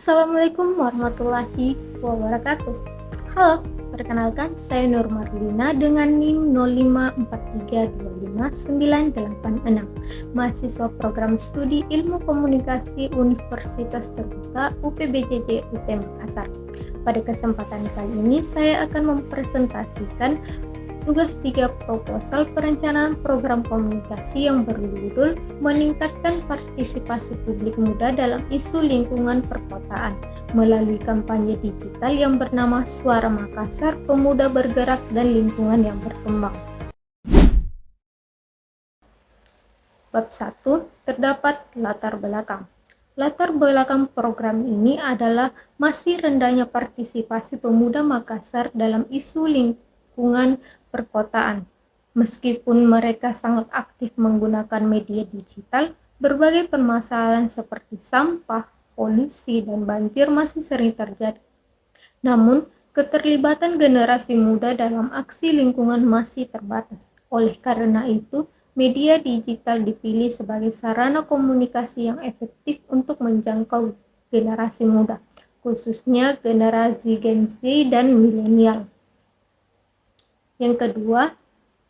Assalamualaikum warahmatullahi wabarakatuh. Halo, perkenalkan saya Nur Marlina dengan NIM 054325986, mahasiswa program studi Ilmu Komunikasi Universitas Terbuka UPBJJ UT Makassar. Pada kesempatan kali ini saya akan mempresentasikan tugas 3 proposal perencanaan program komunikasi yang berjudul Meningkatkan Partisipasi Publik Muda dalam Isu Lingkungan Perkotaan melalui kampanye digital yang bernama Suara Makassar, Pemuda Bergerak dan Lingkungan yang Berkembang. Bab 1, terdapat latar belakang. Latar belakang program ini adalah masih rendahnya partisipasi pemuda Makassar dalam isu lingkungan perkotaan. Meskipun mereka sangat aktif menggunakan media digital, berbagai permasalahan seperti sampah, polusi, dan banjir masih sering terjadi. Namun, keterlibatan generasi muda dalam aksi lingkungan masih terbatas. Oleh karena itu, media digital dipilih sebagai sarana komunikasi yang efektif untuk menjangkau generasi muda, khususnya generasi Gen Z dan milenial. Yang kedua,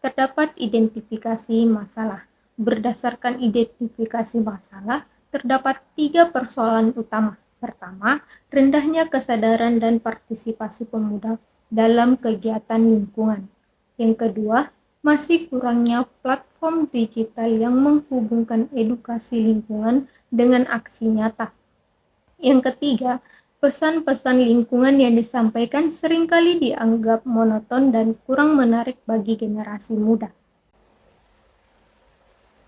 terdapat identifikasi masalah. Berdasarkan identifikasi masalah, terdapat 3 persoalan utama. Pertama, rendahnya kesadaran dan partisipasi pemuda dalam kegiatan lingkungan. Yang kedua, masih kurangnya platform digital yang menghubungkan edukasi lingkungan dengan aksi nyata. Yang ketiga, pesan-pesan lingkungan yang disampaikan seringkali dianggap monoton dan kurang menarik bagi generasi muda.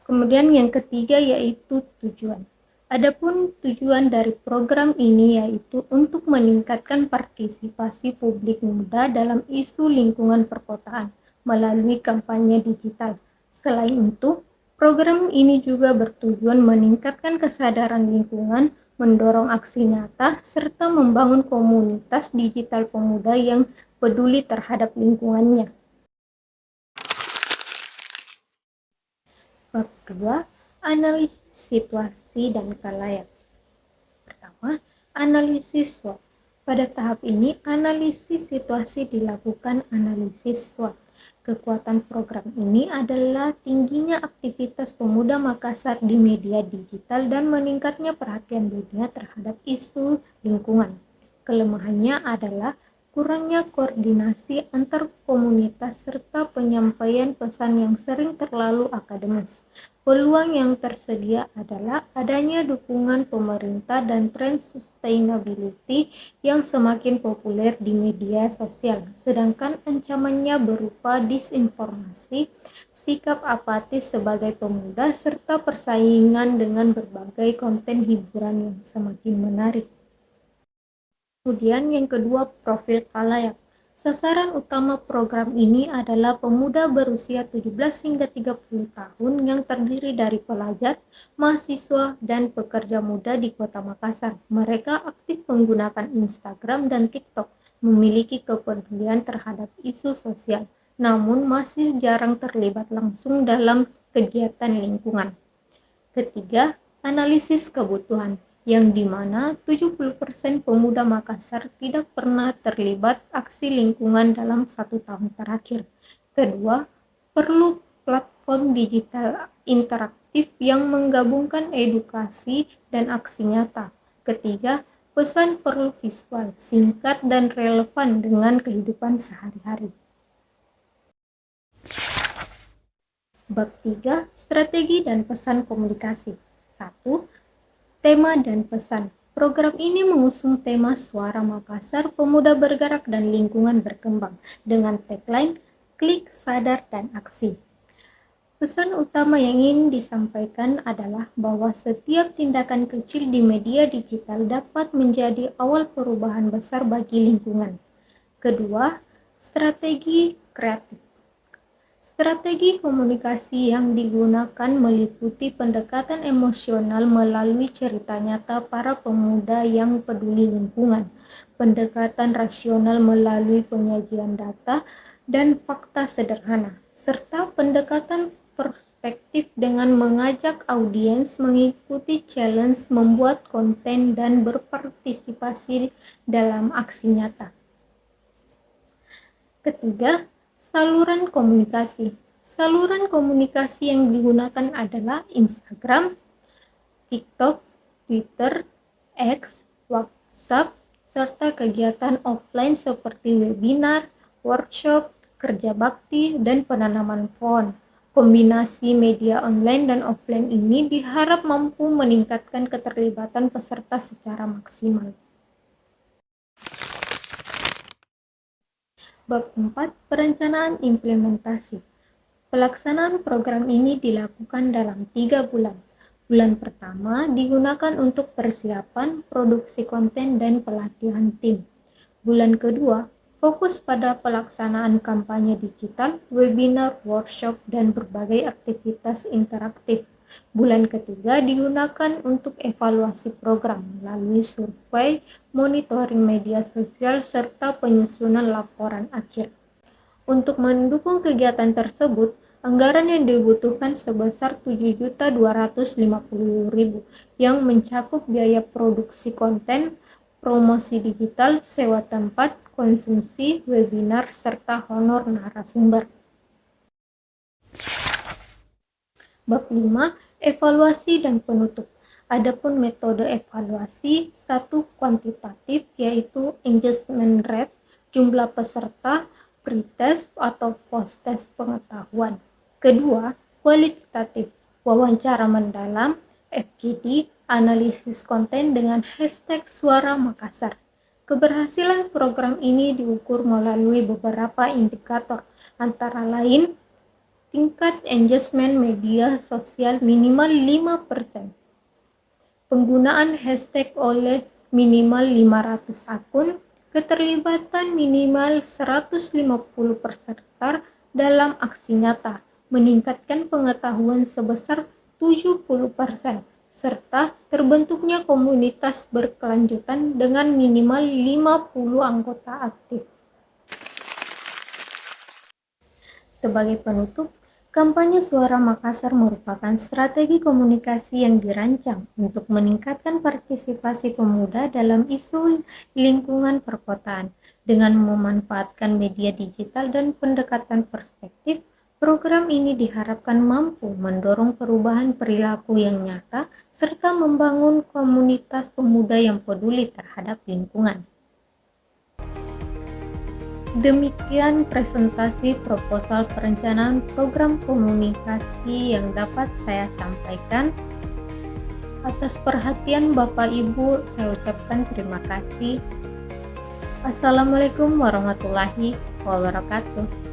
Kemudian yang ketiga yaitu tujuan. Adapun tujuan dari program ini yaitu untuk meningkatkan partisipasi publik muda dalam isu lingkungan perkotaan melalui kampanye digital. Selain itu, program ini juga bertujuan meningkatkan kesadaran lingkungan, mendorong aksi nyata, serta membangun komunitas digital pemuda yang peduli terhadap lingkungannya. Bab kedua, analisis situasi dan khalayak. Pertama, analisis SWOT. Pada tahap ini, analisis situasi dilakukan analisis SWOT. Kekuatan program ini adalah tingginya aktivitas pemuda Makassar di media digital dan meningkatnya perhatian dunia terhadap isu lingkungan. Kelemahannya adalah kurangnya koordinasi antar komunitas serta penyampaian pesan yang sering terlalu akademis. Peluang yang tersedia adalah adanya dukungan pemerintah dan tren sustainability yang semakin populer di media sosial, sedangkan ancamannya berupa disinformasi, sikap apatis sebagai pemuda, serta persaingan dengan berbagai konten hiburan yang semakin menarik. Kemudian yang kedua, profil khalayak. Sasaran utama program ini adalah pemuda berusia 17 hingga 30 tahun yang terdiri dari pelajar, mahasiswa, dan pekerja muda di Kota Makassar. Mereka aktif menggunakan Instagram dan TikTok, memiliki kepedulian terhadap isu sosial, namun masih jarang terlibat langsung dalam kegiatan lingkungan. Ketiga, analisis kebutuhan, yang dimana 70% pemuda Makassar tidak pernah terlibat aksi lingkungan dalam 1 tahun terakhir. Kedua, perlu platform digital interaktif yang menggabungkan edukasi dan aksi nyata. Ketiga, pesan perlu visual, singkat dan relevan dengan kehidupan sehari-hari. Bab 3, strategi dan pesan komunikasi. 1. Tema dan pesan. Program ini mengusung tema Suara Makassar, Pemuda Bergerak dan Lingkungan Berkembang dengan tagline Klik, Sadar, dan Aksi. Pesan utama yang ingin disampaikan adalah bahwa setiap tindakan kecil di media digital dapat menjadi awal perubahan besar bagi lingkungan. Kedua, strategi kreatif. Strategi komunikasi yang digunakan meliputi pendekatan emosional melalui cerita nyata para pemuda yang peduli lingkungan, pendekatan rasional melalui penyajian data dan fakta sederhana, serta pendekatan perspektif dengan mengajak audiens mengikuti challenge membuat konten dan berpartisipasi dalam aksi nyata. Ketiga, saluran komunikasi. Saluran komunikasi yang digunakan adalah Instagram, TikTok, Twitter, X, WhatsApp, serta kegiatan offline seperti webinar, workshop, kerja bakti, dan penanaman pohon. Kombinasi media online dan offline ini diharap mampu meningkatkan keterlibatan peserta secara maksimal. Bab 4. Perencanaan implementasi. Pelaksanaan program ini dilakukan dalam 3 bulan. Bulan pertama digunakan untuk persiapan, produksi konten, dan pelatihan tim. Bulan kedua, fokus pada pelaksanaan kampanye digital, webinar, workshop, dan berbagai aktivitas interaktif. Bulan ketiga digunakan untuk evaluasi program melalui survei, monitoring media sosial, serta penyusunan laporan akhir. Untuk mendukung kegiatan tersebut, anggaran yang dibutuhkan sebesar Rp7.250.000 yang mencakup biaya produksi konten, promosi digital, sewa tempat, konsumsi, webinar, serta honor narasumber. Bab 5. Evaluasi dan penutup. Adapun metode evaluasi, satu kuantitatif yaitu engagement rate, jumlah peserta, pretest atau post-test pengetahuan. Kedua, kualitatif, wawancara mendalam, FGD, analisis konten dengan hashtag Suara Makassar. Keberhasilan program ini diukur melalui beberapa indikator, antara lain tingkat engagement media sosial minimal 5%, penggunaan hashtag oleh minimal 500 akun, keterlibatan minimal 150 peserta dalam aksi nyata, meningkatkan pengetahuan sebesar 70%, serta terbentuknya komunitas berkelanjutan dengan minimal 50 anggota aktif. Sebagai penutup, kampanye Suara Makassar merupakan strategi komunikasi yang dirancang untuk meningkatkan partisipasi pemuda dalam isu lingkungan perkotaan. Dengan memanfaatkan media digital dan pendekatan perspektif, program ini diharapkan mampu mendorong perubahan perilaku yang nyata serta membangun komunitas pemuda yang peduli terhadap lingkungan. Demikian presentasi proposal perencanaan program komunikasi yang dapat saya sampaikan. Atas perhatian Bapak Ibu, saya ucapkan terima kasih. Assalamualaikum warahmatullahi wabarakatuh.